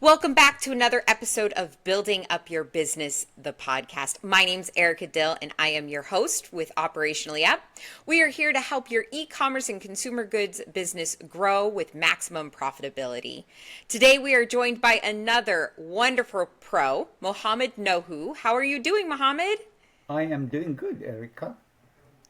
Welcome back to another episode of Building Up Your Business, the podcast. My name's Erica Dill, and I am your host with Operationally Up. We are here to help your e-commerce and consumer goods business grow with maximum profitability. Today, we are joined by another wonderful pro, Mohamed Noohu. How are you doing, Mohamed? I am doing good, Erica.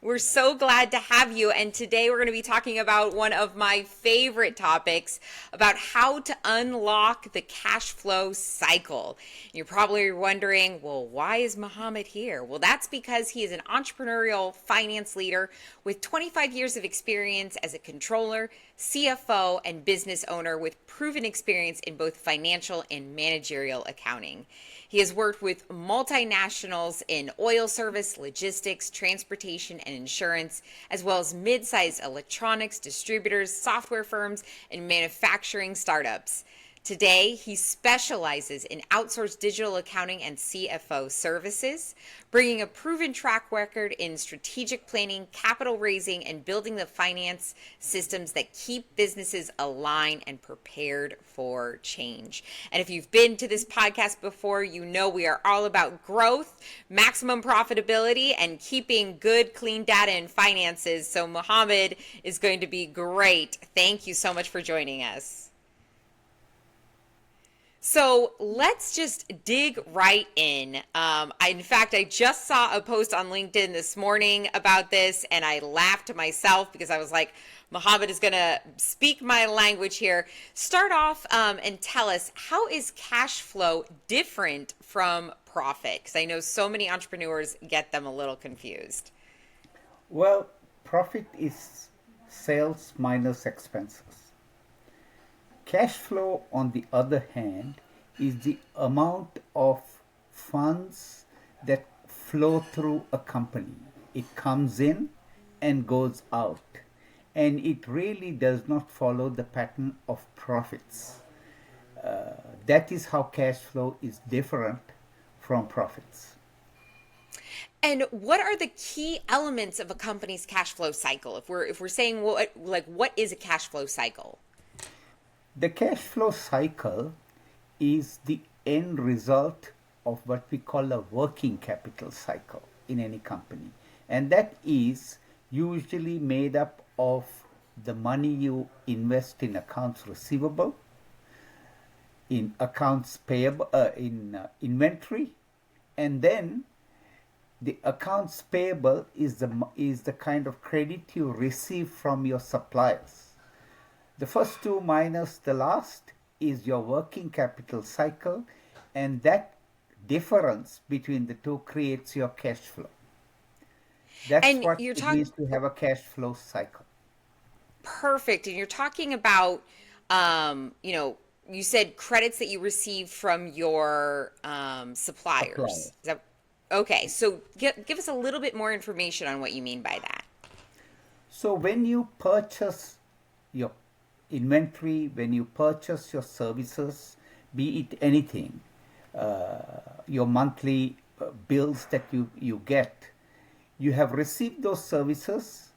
We're so glad to have you. And today we're going to be talking about one of my favorite topics about how to unlock the cash flow cycle. You're probably wondering, well, why is Mohamed here? Well, that's because he is an entrepreneurial finance leader with 25 years of experience as a controller, CFO, and business owner with proven experience in both financial and managerial accounting. He has worked with multinationals in oil service, logistics, transportation, and insurance, as well as mid-sized electronics, distributors, software firms, and manufacturing startups. Today, he specializes in outsourced digital accounting and CFO services, bringing a proven track record in strategic planning, capital raising, and building the finance systems that keep businesses aligned and prepared for change. And if you've been to this podcast before, you know we are all about growth, maximum profitability, and keeping good, clean data and finances. So Mohamed is going to be great. Thank you so much for joining us. So let's just dig right in. In fact, I just saw a post on LinkedIn this morning about this, and I laughed to myself because I was like, Mohamed is going to speak my language here. Start off and tell us, how is cash flow different from profit? Because I know so many entrepreneurs get them a little confused. Well, profit is sales minus expenses. Cash flow, on the other hand, is the amount of funds that flow through a company. It comes in and goes out, and it really does not follow the pattern of profits. That is how cash flow is different from profits. And what are the key elements of a company's cash flow cycle? If we're saying what is a cash flow cycle? The cash flow cycle is the end result of what we call a working capital cycle in any company. And that is usually made up of the money you invest in accounts receivable, in accounts payable, in inventory, and then the accounts payable is the kind of credit you receive from your suppliers. The first two minus the last is your working capital cycle, and that difference between the two creates your cash flow. That's And what you're it talking means to have a cash flow cycle. perfect. And you're talking about, you said credits that you receive from your suppliers. Suppliers. Is that okay? So give us a little bit more information on what you mean by that. So when you purchase your inventory, when you purchase your services, be it anything, your monthly bills that you get, you have received those services,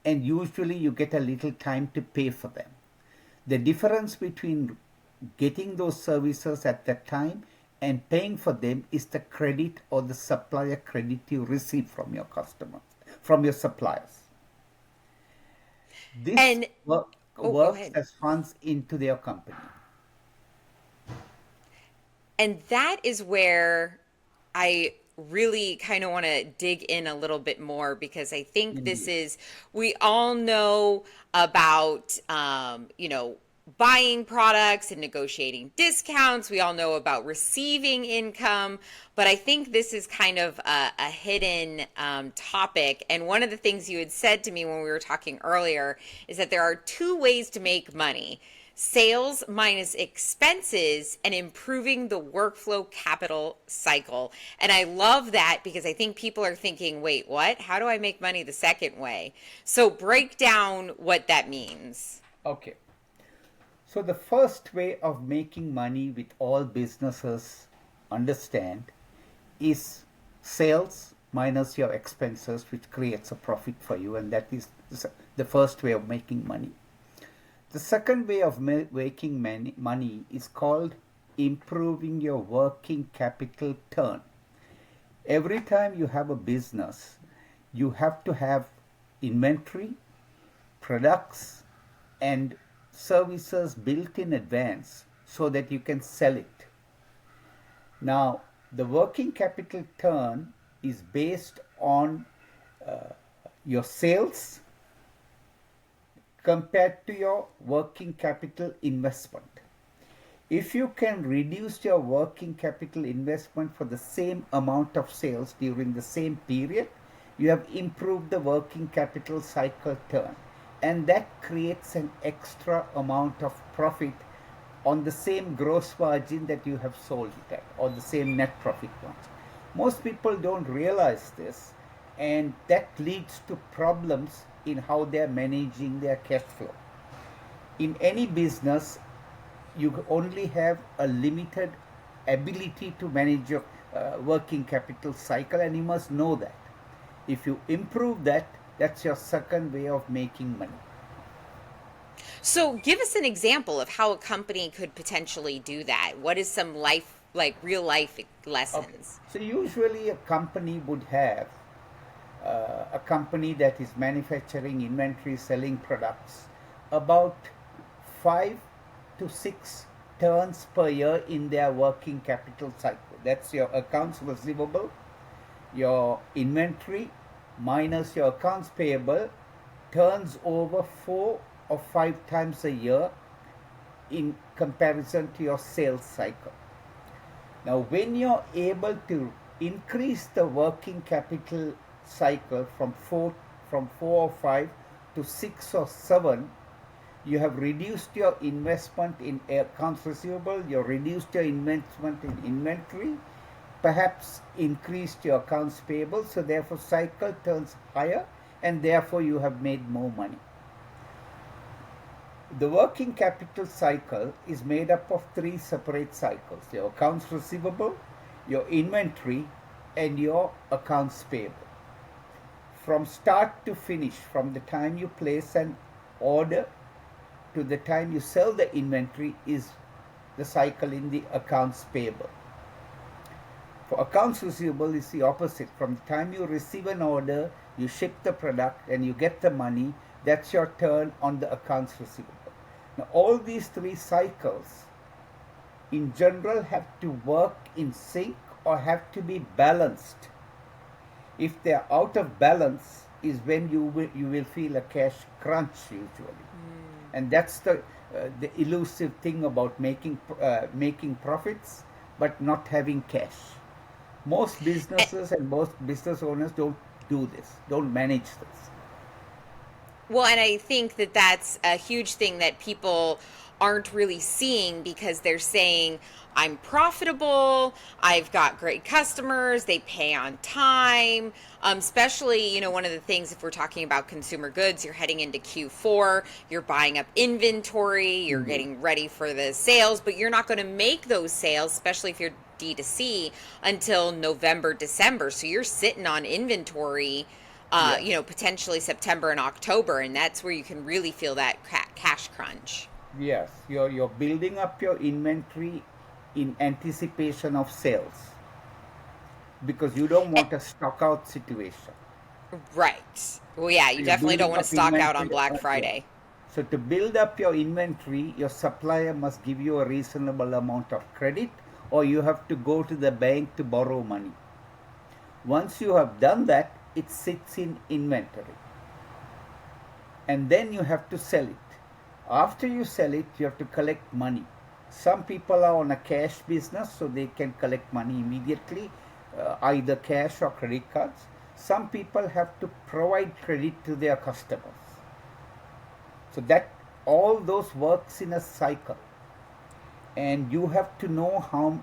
and usually you get a little time to pay for them. The difference between getting those services at that time and paying for them is the credit or the supplier credit you receive from your customers, from your suppliers. This And go works ahead. as funds into their company. And that is where I really kind of want to dig in a little bit more, because I think this Indeed. is, we all know about, buying products and negotiating discounts. We all know about receiving income, but I think this is kind of a hidden topic. And one of the things you had said to me when we were talking earlier is that there are two ways to make money: sales minus expenses and improving the workflow capital cycle. And I love that because I think people are thinking, wait, what? How do I make money the second way? So break down what that means. Okay. So the first way of making money with all businesses understand is sales minus your expenses, which creates a profit for you, and that is the first way of making money. The second way of making money is called improving your working capital turn. Every time you have a business, you have to have inventory, products, and services built in advance so that you can sell it. Now, the working capital turn is based on your sales compared to your working capital investment. If you can reduce your working capital investment for the same amount of sales during the same period, you have improved the working capital cycle turn. And that creates an extra amount of profit on the same gross margin that you have sold it at, or the same net profit margin. Most people don't realize this, and that leads to problems in how they're managing their cash flow. In any business, you only have a limited ability to manage your working capital cycle, and you must know that. If you improve that, that's your second way of making money. So give us an example of how a company could potentially do that. What is some life, like real life Okay. lessons? So usually a company would have a company that is manufacturing inventory, selling products, about 5 to 6 turns per year in their working capital cycle. That's your accounts receivable, your inventory minus your accounts payable, turns over 4 or 5 times a year in comparison to your sales cycle. Now, when you're able to increase the working capital cycle from 4 or 5 to 6 or 7, you have reduced your investment in accounts receivable, you reduced your investment in inventory, perhaps increased your accounts payable, so therefore cycle turns higher, and therefore you have made more money. The working capital cycle is made up of 3 separate cycles: your accounts receivable, your inventory, and your accounts payable. From start to finish, from the time you place an order to the time you sell the inventory, is the cycle in the accounts payable. For accounts receivable, is the opposite. From the time you receive an order, you ship the product, and you get the money, that's your turn on the accounts receivable. Now, all these 3 cycles in general have to work in sync or have to be balanced. If they are out of balance, is when you will feel a cash crunch usually, and that's the elusive thing about making profits but not having cash. Most businesses and most business owners don't do this, don't manage this. Well, and I think that that's a huge thing that people aren't really seeing because they're saying, I'm profitable, I've got great customers, they pay on time. Especially, one of the things, if we're talking about consumer goods, you're heading into Q4, you're buying up inventory, you're Indeed. getting ready for the sales, but you're not going to make those sales, especially if you're D2C, until November, December. So you're sitting on inventory Yes. potentially September and October, and that's where you can really feel that cash crunch. Yes, you're building up your inventory in anticipation of sales because you don't Eh, want a stock out situation. Right. Well, yeah, So you you're definitely don't building want to up stock out on inventory. Black Yeah. Friday. So to build up your inventory, your supplier must give you a reasonable amount of credit, or you have to go to the bank to borrow money. Once you have done that, it sits in inventory, and then you have to sell it. After you sell it, you have to collect money. Some people are on a cash business, so they can collect money immediately, either cash or credit cards. Some people have to provide credit to their customers. So that all those works in a cycle, and you have to know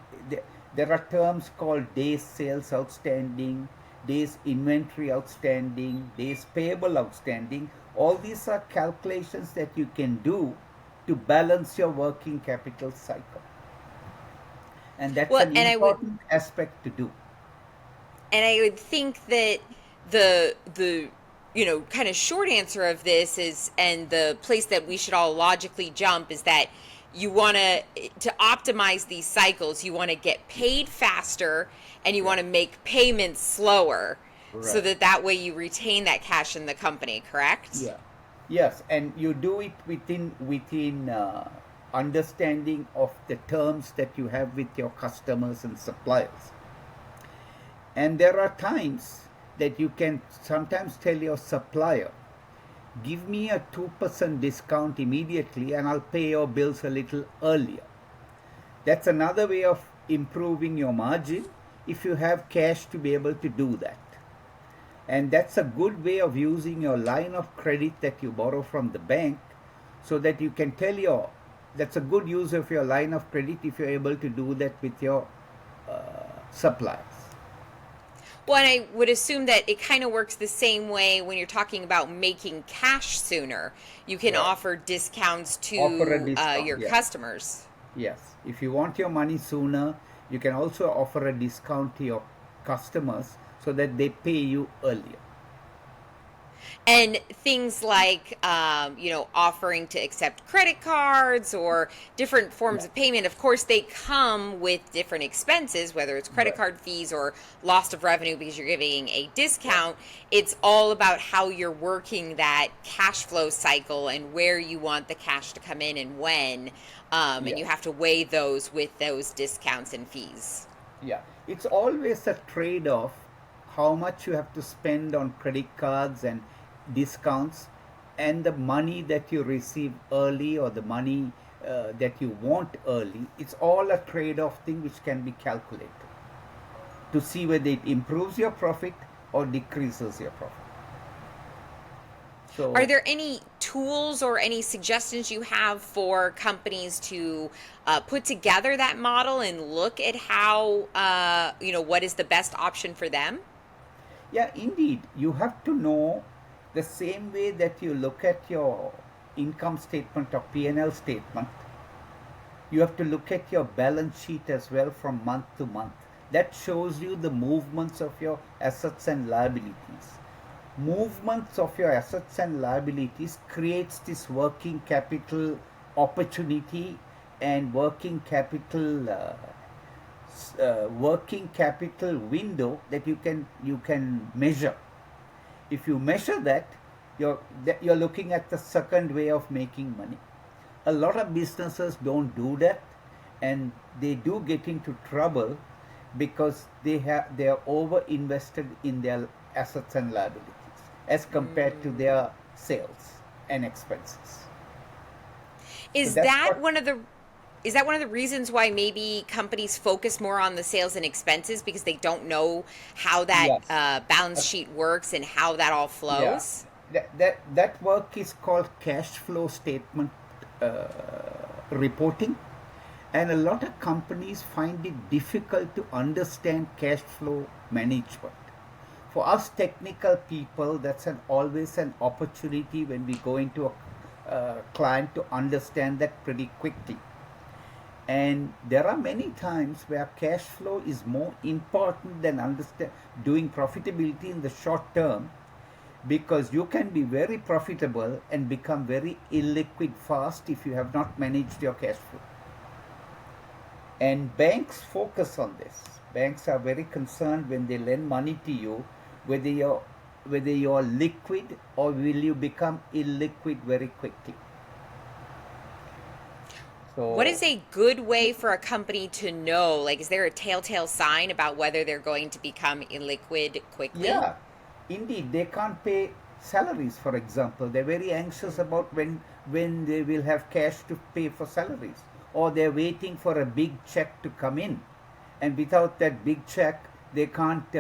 there are terms called days sales outstanding, days inventory outstanding, days payable outstanding. All these are calculations that you can do to balance your working capital cycle, and that's Well, an and I would important aspect to do. and I would think that the kind of short answer of this is, and the place that we should all logically jump is that you want to optimize these cycles, you want to get paid faster and you Yeah. want to make payments slower so Right. that way you retain that cash in the company, correct? Yeah. Yes, and you do it within understanding of the terms that you have with your customers and suppliers. And there are times that you can sometimes tell your supplier, give me a 2% discount immediately and I'll pay your bills a little earlier. That's another way of improving your margin if you have cash to be able to do that. And that's a good way of using your line of credit that you borrow from the bank so that you can tell your, that's a good use of your line of credit if you're able to do that with your suppliers. Well, and I would assume that it kind of works the same way when you're talking about making cash sooner. You can Right. offer discounts Offer a to discount, your yes. customers. Yes. If you want your money sooner, you can also offer a discount to your customers so that they pay you earlier. And things like, offering to accept credit cards or different forms Yeah. of payment, of course, they come with different expenses, whether it's credit Right. card fees or loss of revenue because you're giving a Right. discount. It's all about how you're working that cash flow cycle and where you want the cash to come in and when. And Yeah. you have to weigh those with those discounts and fees. Yeah. It's always a trade off how much you have to spend on credit cards and discounts and the money that you receive early or the money that you want early. It's all a trade off thing which can be calculated to see whether it improves your profit or decreases your profit. Are So, there any tools or any suggestions you have for companies to put together that model and look at how, what is the best option for them? yeah, indeed, you have to know the same way that you look at your income statement or P&L statement, you have to look at your balance sheet as well from month to month. That shows you the movements of your assets and liabilities. Movements of your assets and liabilities creates this working capital opportunity and working capital window that you can measure. If you measure that, you're looking at the second way of making money. A lot of businesses don't do that, and they do get into trouble because they are over invested in their assets and liabilities as compared to their sales and expenses. So Is that's that what. one of the is that one of the reasons why maybe companies focus more on the sales and expenses because they don't know how that Yes. balance sheet works and how that all Yeah, flows? that work is called cash flow statement uh, reporting, and a lot of companies find it difficult to understand cash flow management. For us technical people, that's always an opportunity when we go into a client to understand that pretty quickly. And there are many times where cash flow is more important than doing profitability in the short term, because you can be very profitable and become very illiquid fast if you have not managed your cash flow. And banks focus on this. Banks are very concerned when they lend money to you whether you're liquid or will you become illiquid very quickly. What So is a good way for a company to know? Like, is there a telltale sign about whether they're going to become illiquid quickly? yeah, indeed, they can't pay salaries, for example. They're very anxious about when they will have cash to pay for salaries, or they're waiting for a big check to come in, and without that big check, they can't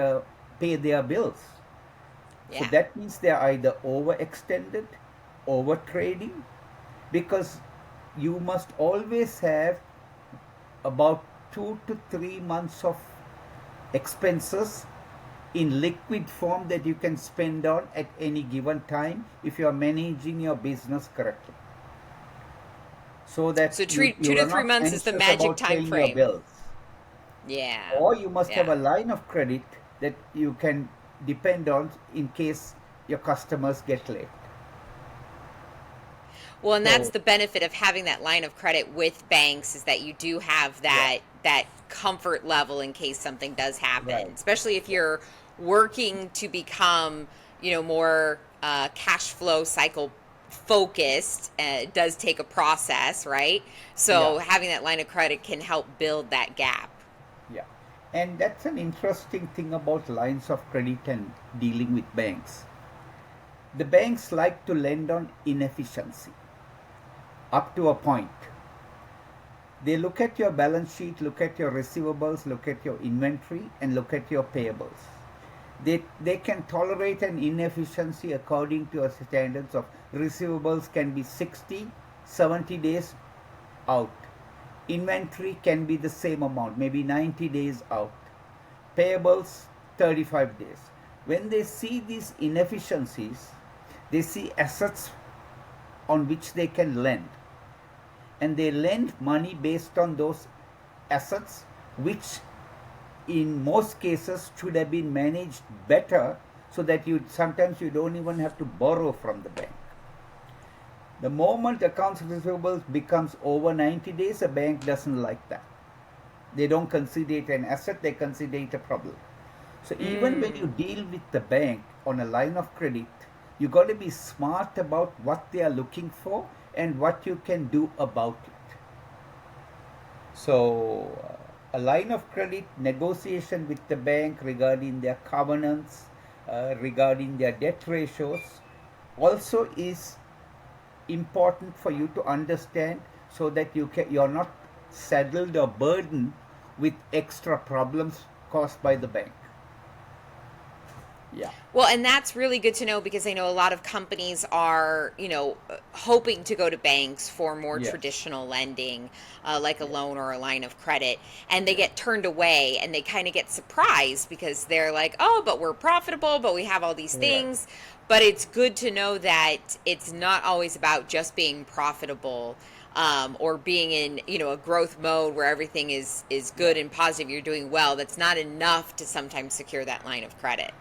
pay their bills. So Yeah. that means they're either overextended, over trading, because you must always have about 2 to 3 months of expenses in liquid form that you can spend on at any given time if you are managing your business correctly, so that So you, two you to are three not months is the anxious magic about time paying your frame. bills. Yeah. Or you must have Yeah. a line of credit that you can depend on in case your customers get late. Well, and that's So, the benefit of having that line of credit with banks is that you do have yeah, that comfort level in case something does happen, right. especially if Yeah, you're working to become, more cash flow cycle focused. It does take a process, right? yeah, So having that line of credit can help build that gap. yeah. And that's an interesting thing about lines of credit and dealing with banks. The banks like to lend on inefficiency up to a point. They look at your balance sheet, look at your receivables, look at your inventory, and look at your payables. They can tolerate an inefficiency according to your standards of receivables can be 60, 70 days out. Inventory can be the same amount, maybe 90 days out. Payables 35 days. When they see these inefficiencies, they see assets on which they can lend, and they lend money based on those assets which in most cases should have been managed better, so that you sometimes you don't even have to borrow from the bank. The moment accounts receivables becomes over 90 days, a bank doesn't like that. They don't consider it an asset, they consider it a problem. So even when you Mm. deal with the bank on a line of credit, you got to be smart about what they are looking for and what you can do about it. So, a line of credit negotiation with the bank regarding their covenants, regarding their debt ratios, also is important for you to understand, so that you're not saddled or burdened with extra problems caused by the bank. Yeah, Well, and that's really good to know because I know a lot of companies are, hoping to go to banks for more yes, traditional lending, like a yes, loan or a line of credit, and they yes, get turned away and they kind of get surprised because they're like, oh, but we're profitable, but we have all these right, things. But it's good to know that it's not always about just being profitable. Or being in a growth mode where everything is yeah, good and positive, you're doing well. That's not enough to sometimes secure that line of credit.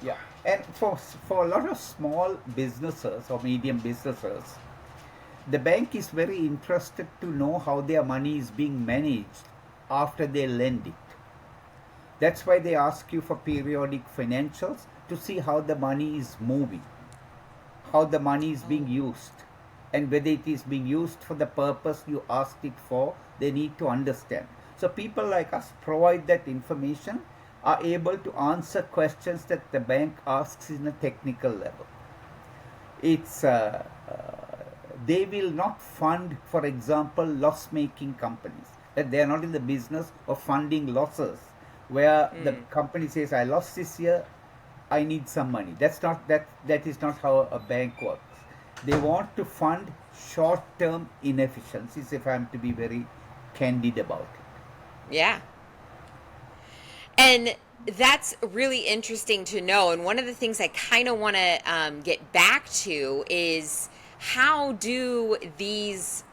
yeah. And for a lot of small businesses or medium businesses, the bank is very interested to know how their money is being managed after they lend it. That's why they ask you for periodic financials to see how the money is moving, how the money is being Oh. used, and whether it is being used for the purpose you asked it for. They need to understand. So people like us provide that information, are able to answer questions that the bank asks in a technical level. It's They will not fund, for example, loss making companies, that they are not in the business of funding losses, where the Mm. company says, I lost this year, I need some money. That is not how a bank works. They want to fund short term inefficiencies, if I am to be very candid about it. Yeah. And that's really interesting to know. And one of the things I kind of want to get back to is how do these,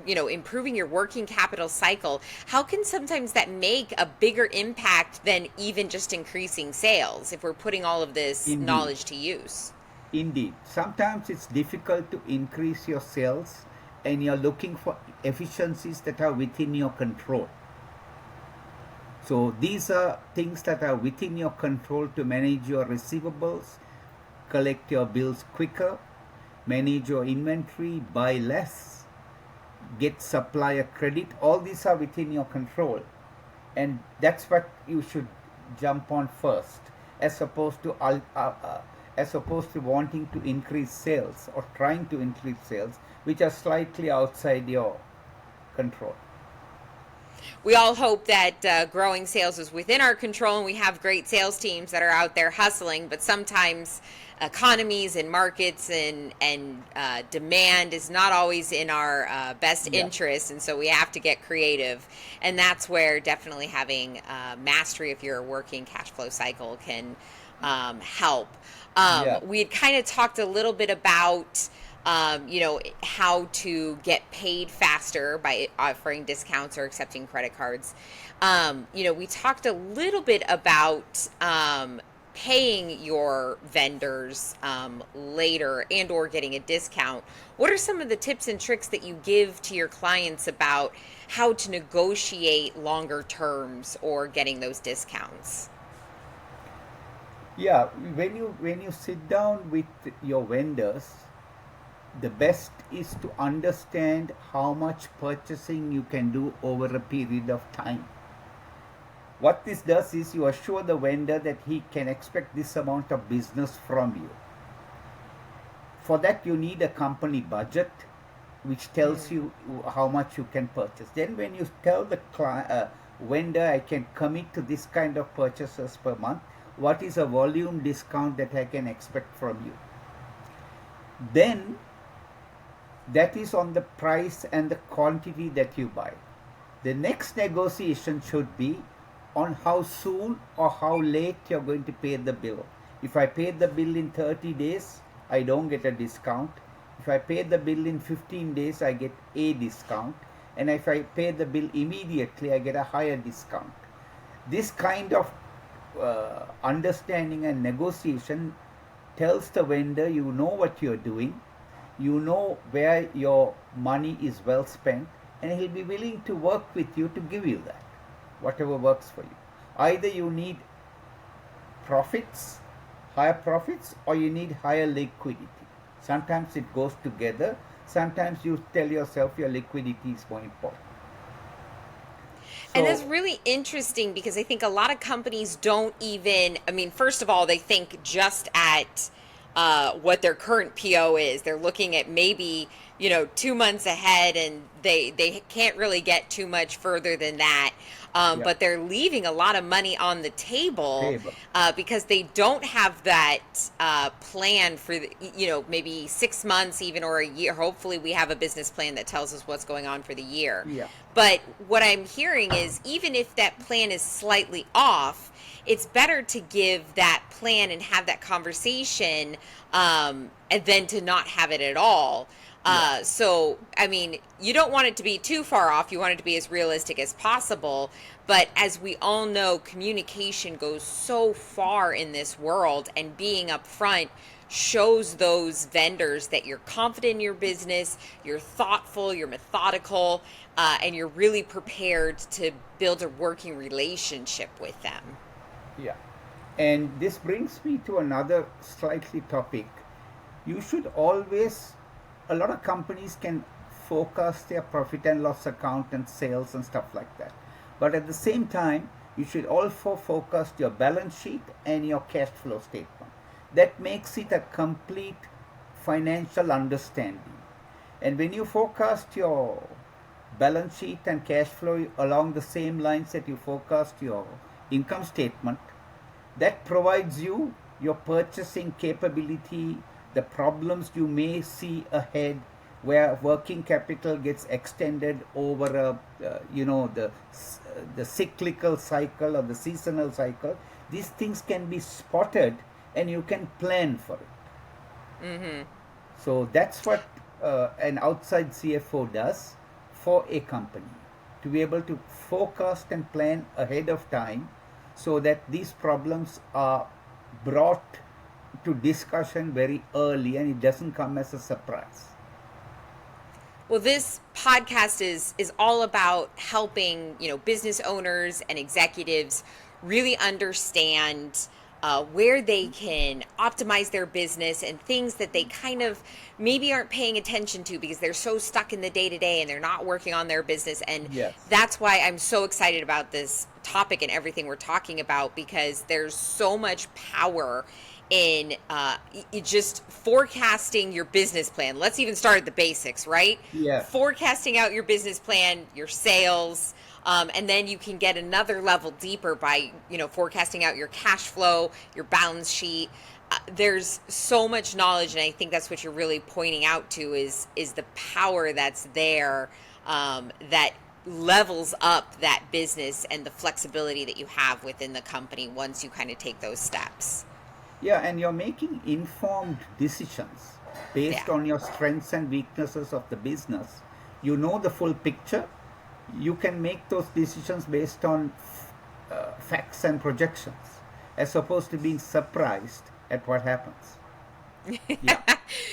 improving your working capital cycle, how can sometimes that make a bigger impact than even just increasing sales if we're putting all of this Indeed. knowledge to use? Indeed, sometimes it's difficult to increase your sales, and you're looking for efficiencies that are within your control. So, these are things that are within your control to manage your receivables, collect your bills quicker, manage your inventory, buy less, get supplier credit. All these are within your control, and that's what you should jump on first, as opposed to wanting to increase sales or trying to increase sales, which are slightly outside your control. We all hope that growing sales is within our control and we have great sales teams that are out there hustling, but sometimes economies and markets and demand is not always in our best Yeah, interest, and so we have to get creative, and that's where definitely having mastery of your working cash flow cycle can help. yeah, We had kind of talked a little bit about how to get paid faster by offering discounts or accepting credit cards. We talked a little bit about paying your vendors later and or getting a discount, what are some of the tips and tricks that you give to your clients about how to negotiate longer terms or getting those discounts? Yeah, when you sit down with your vendors, the best is to understand how much purchasing you can do over a period of time. What this does is you assure the vendor that he can expect this amount of business from you. For that, you need a company budget which tells you how much you can purchase. Then, when you tell the vendor, I can commit to this kind of purchases per month, what is a volume discount that I can expect from you? Then, that is on the price and the quantity that you buy. The next negotiation should be on how soon or how late you're going to pay the bill. If I pay the bill in 30 days, I don't get a discount. If I pay the bill in 15 days, I get a discount. And if I pay the bill immediately, I get a higher discount. This kind of understanding and negotiation tells the vendor you know what you're doing, you know where your money is well spent, and he'll be willing to work with you to give you that, whatever works for you. Either you need profits, higher profits, or you need higher liquidity. Sometimes it goes together. Sometimes you tell yourself your liquidity is more important. And that's So, really interesting because I think a lot of companies don't even, I mean, first of all, they think just at what their current PO is. They're looking at maybe, 2 months ahead, and they can't really get too much further than that. yeah, But they're leaving a lot of money on the table table. because they don't have that plan for, maybe 6 months even or a year. Hopefully, we have a business plan that tells us what's going on for the year. Yeah, But what I'm hearing is even if that plan is slightly off, it's better to give that plan and have that conversation and then to not have it at all. yeah, So, I mean, you don't want it to be too far off. You want it to be as realistic as possible. But as we all know, communication goes so far in this world, and being upfront shows those vendors that you're confident in your business, you're thoughtful, you're methodical, and you're really prepared to build a working relationship with them. yeah. And this brings me to another slightly topic. You should always, a lot of companies can forecast their profit and loss account and sales and stuff like that. But at the same time, you should also forecast your balance sheet and your cash flow statement. That makes it a complete financial understanding. And when you forecast your balance sheet and cash flow along the same lines that you forecast your income statement, that provides you your purchasing capability, the problems you may see ahead where working capital gets extended over the cyclical cycle or the seasonal cycle. These things can be spotted and you can plan for it. Mm-hmm. So that's what an outside CFO does for a company, to be able to forecast and plan ahead of time so that these problems are brought to discussion very early and it doesn't come as a surprise. Well, this podcast is all about helping, business owners and executives really understand where they can optimize their business and things that they kind of maybe aren't paying attention to because they're so stuck in the day to day and they're not working on their business. And Yes. that's why I'm so excited about this topic and everything we're talking about, because there's so much power in just forecasting your business plan. Let's even start at the basics, right? Yes. Forecasting out your business plan, your sales, and then you can get another level deeper by, forecasting out your cash flow, your balance sheet. There's so much knowledge, and I think that's what you're really pointing out to is the power that's there that levels up that business and the flexibility that you have within the company once you kind of take those steps. Yeah, and you're making informed decisions based Yeah. on your strengths and weaknesses of the business. You know the full picture. You can make those decisions based on facts and projections. as opposed to being surprised at what happens. Yeah,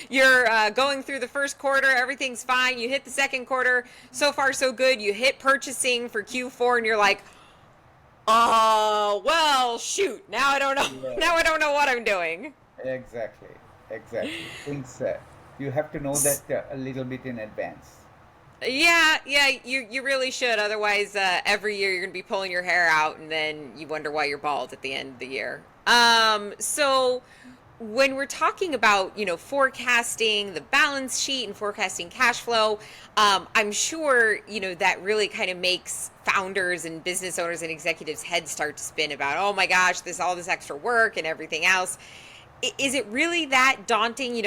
You're going through the first quarter, everything's fine. You hit the second quarter, so far so good. You hit purchasing for Q4, and you're like, oh, well, shoot. Now I don't know. yeah, Now I don't know what I'm doing. exactly, exactly. Things you have to know that a little bit in advance. Yeah, you really should. Otherwise, every year you're gonna be pulling your hair out, and then you wonder why you're bald at the end of the year. So when we're talking about forecasting the balance sheet and forecasting cash flow, I'm sure that really kind of makes founders and business owners and executives' heads start to spin about, oh my gosh, there's all this extra work and everything else. Is it really that daunting?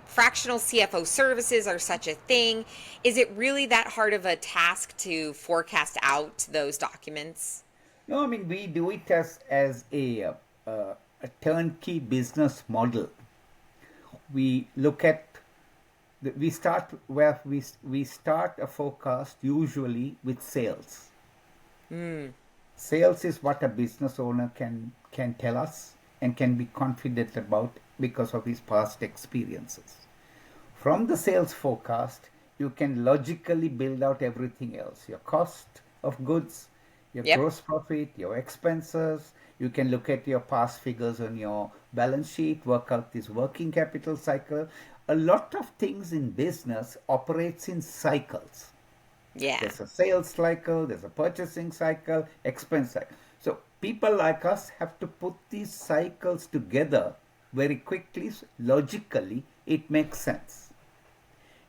Fractional CFO services are such a thing. Is it really that hard of a task to forecast out those documents? No, I mean we do it as a turnkey business model. We look at we start where we start a forecast usually with sales. Mm, Sales is what a business owner can tell us and can be confident about because of his past experiences. From the sales forecast, you can logically build out everything else: your cost of goods, your yep. gross profit, your expenses. You can look at your past figures on your balance sheet, work out this working capital cycle. A lot of things in business operates in cycles. Yeah. There's a sales cycle, there's a purchasing cycle, expense cycle. So people like us have to put these cycles together very quickly, logically, it makes sense.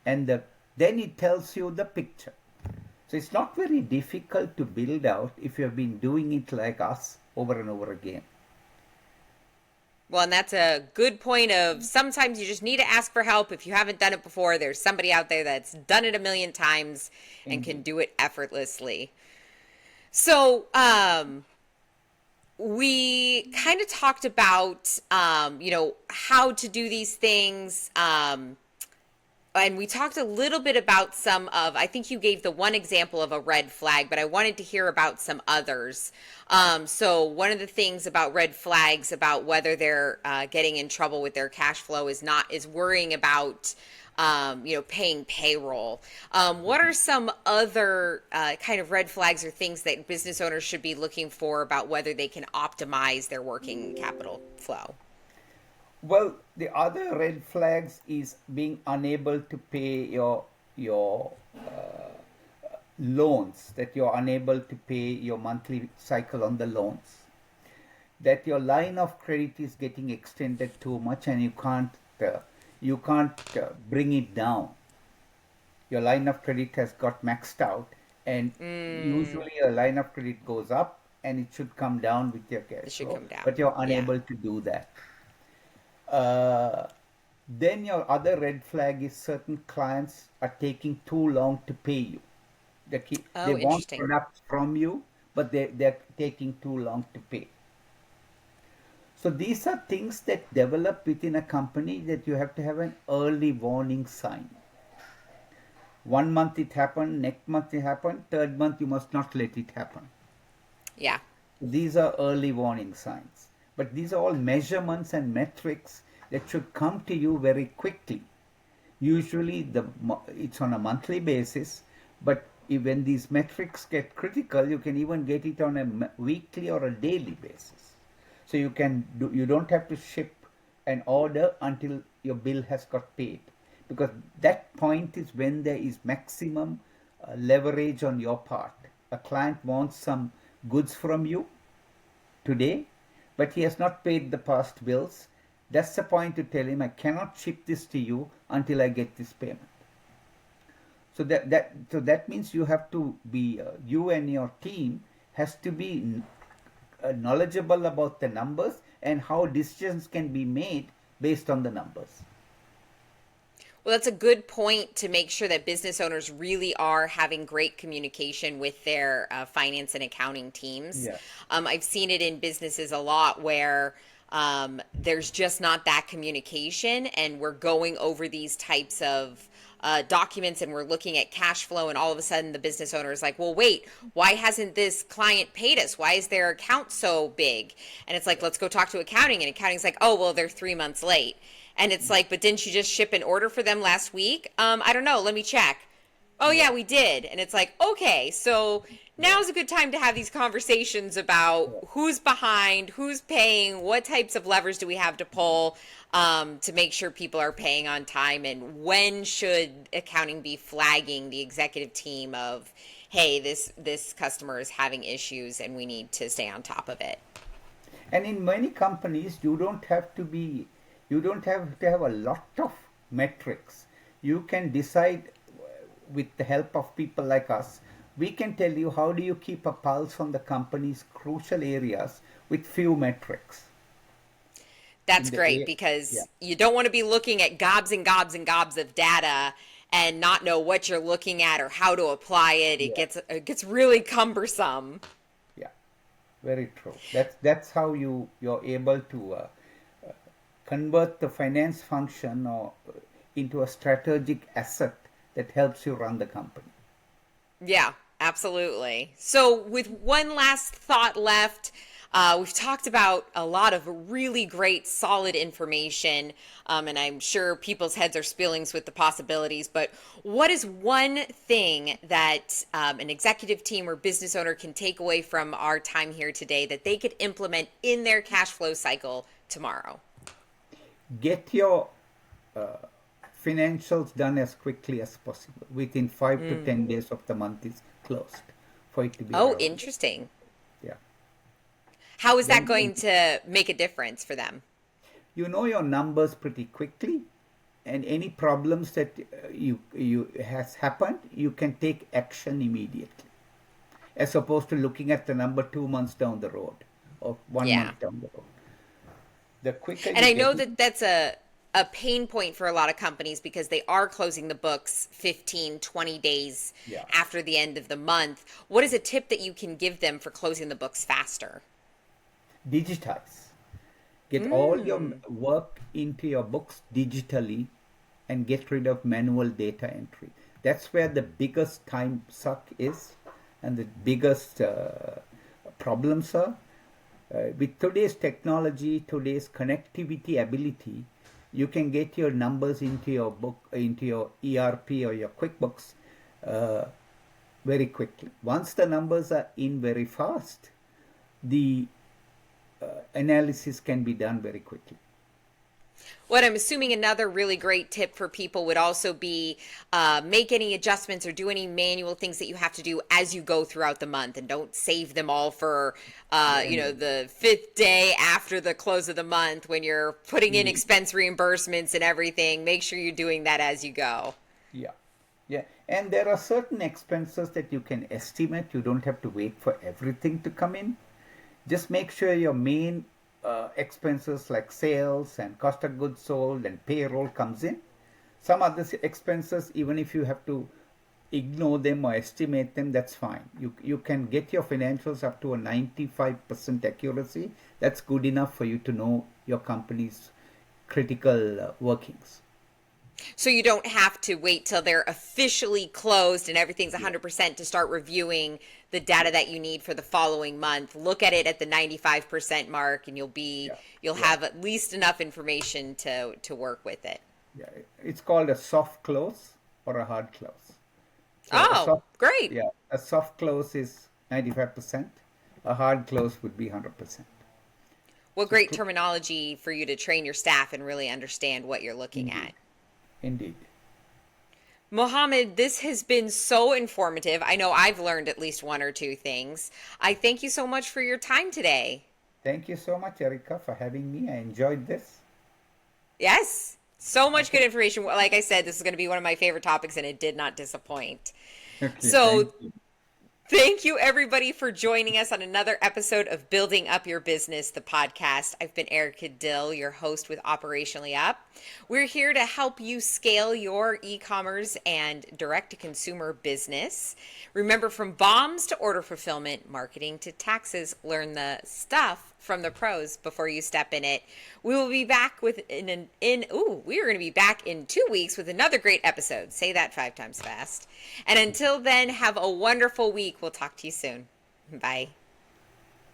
And then it tells you the picture. So it's not very difficult to build out if you have been doing it like us over and over again. Well, and that's a good point of sometimes you just need to ask for help. If you haven't done it before, there's somebody out there that's done it a million times and can Indeed. do it effortlessly. So, we kind of talked about, how to do these things. And we talked a little bit about I think you gave the one example of a red flag, but I wanted to hear about some others. So one of the things about red flags about whether they're getting in trouble with their cash flow is worrying about, paying payroll. What are some other kind of red flags or things that business owners should be looking for about whether they can optimize their working capital flow? Well, the other red flags is being unable to pay your loans, that you're unable to pay your monthly cycle on the loans, that your line of credit is getting extended too much and you can't bring it down. Your line of credit has got maxed out, and Mm, usually a line of credit goes up and it should come down with your cash it should flow, come down. but you're Yeah. unable to do that. Uh, then your other red flag is certain clients are taking too long to pay you. They Oh, want interesting. products from you, but they're taking too long to pay. So these are things that develop within a company that you have to have an early warning sign. 1 month it happened, next month it happened, third month you must not let it happen. Yeah. These are early warning signs. But these are all measurements and metrics that should come to you very quickly. Usually it's on a monthly basis, but when these metrics get critical, you can even get it on a weekly or a daily basis. So you don't have to ship an order until your bill has got paid, because that point is when there is maximum leverage on your part. A client wants some goods from you today, but he has not paid the past bills. That's the point to tell him, I cannot ship this to you until I get this payment. So that means you have to be you and your team has to be knowledgeable about the numbers and how decisions can be made based on the numbers. Well, that's a good point to make sure that business owners really are having great communication with their finance and accounting teams. Yeah. I've seen it in businesses a lot where there's just not that communication, and we're going over these types of documents and we're looking at cash flow, and all of a sudden the business owner is like, well, wait, why hasn't this client paid us? Why is their account so big? And it's like, let's go talk to accounting. And accounting's like, oh, well, they're 3 months late. And it's like, but didn't you just ship an order for them last week? I don't know. Let me check. Oh, yeah, we did. And it's like, okay, so now's a good time to have these conversations about who's behind, who's paying, what types of levers do we have to pull to make sure people are paying on time, and when should accounting be flagging the executive team of, hey, this customer is having issues and we need to stay on top of it. And in many companies, you don't have to have a lot of metrics. You can decide with the help of people like us. We can tell you how do you keep a pulse on the company's crucial areas with few metrics. That's great, because you don't want to be looking at gobs and gobs and gobs of data and not know what you're looking at or how to apply it. It gets really cumbersome. Yeah, very true. That's how you're able to convert the finance function into a strategic asset that helps you run the company. Yeah, absolutely. So with one last thought left, we've talked about a lot of really great, solid information, and I'm sure people's heads are spilling with the possibilities, but what is one thing that an executive team or business owner can take away from our time here today that they could implement in their cash flow cycle tomorrow? Get your financials done as quickly as possible. Within 5 to 10 days of the month is closed for it to be relevant. Interesting. Yeah. How is that going to make a difference for them? You know your numbers pretty quickly, and any problems that has happened, you can take action immediately, as opposed to looking at the number 2 months down the road or 1 month down the road. The quicker. And I know that that's a pain point for a lot of companies, because they are closing the books 15, 20 days after the end of the month. What is a tip that you can give them for closing the books faster? Digitize. Get all your work into your books digitally and get rid of manual data entry. That's where the biggest time suck is and the biggest problems are. With today's technology, today's connectivity ability, you can get your numbers into your book, into your ERP or your QuickBooks very quickly. Once the numbers are in very fast, the analysis can be done very quickly. What I'm assuming another really great tip for people would also be make any adjustments or do any manual things that you have to do as you go throughout the month, and don't save them all for the 5th day after the close of the month when you're putting in expense reimbursements and everything. Make sure you're doing that as you go. Yeah. And there are certain expenses that you can estimate. You don't have to wait for everything to come in. Just make sure your main expenses like sales and cost of goods sold and payroll comes in. Some other expenses, even if you have to ignore them or estimate them, that's fine. You can get your financials up to a 95% accuracy. That's good enough for you to know your company's critical workings. So you don't have to wait till they're officially closed and everything's 100% to start reviewing the data that you need for the following month. Look at it at the 95% mark, and you'll have at least enough information to work with it. Yeah, it's called a soft close or a hard close. So great. Yeah, a soft close is 95%. A hard close would be 100%. What great terminology for you to train your staff and really understand what you're looking at. Indeed. Mohamed, this has been so informative. I know I've learned at least one or two things. I thank you so much for your time today. Thank you so much, Erica, for having me. I enjoyed this. Yes, so much good information. Like I said, this is going to be one of my favorite topics, and it did not disappoint. Okay, so thank you, everybody, for joining us on another episode of Building Up Your Business, the podcast. I've been Erica Dill, your host with Operationally Up. We're here to help you scale your e-commerce and direct-to-consumer business. Remember, from bombs to order fulfillment, marketing to taxes, learn the stuff from the pros before you step in it. We will be back we are going to be back in 2 weeks with another great episode. Say that 5 times fast. And until then, have a wonderful week. We'll talk to you soon. Bye.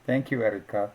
Thank you, Erica.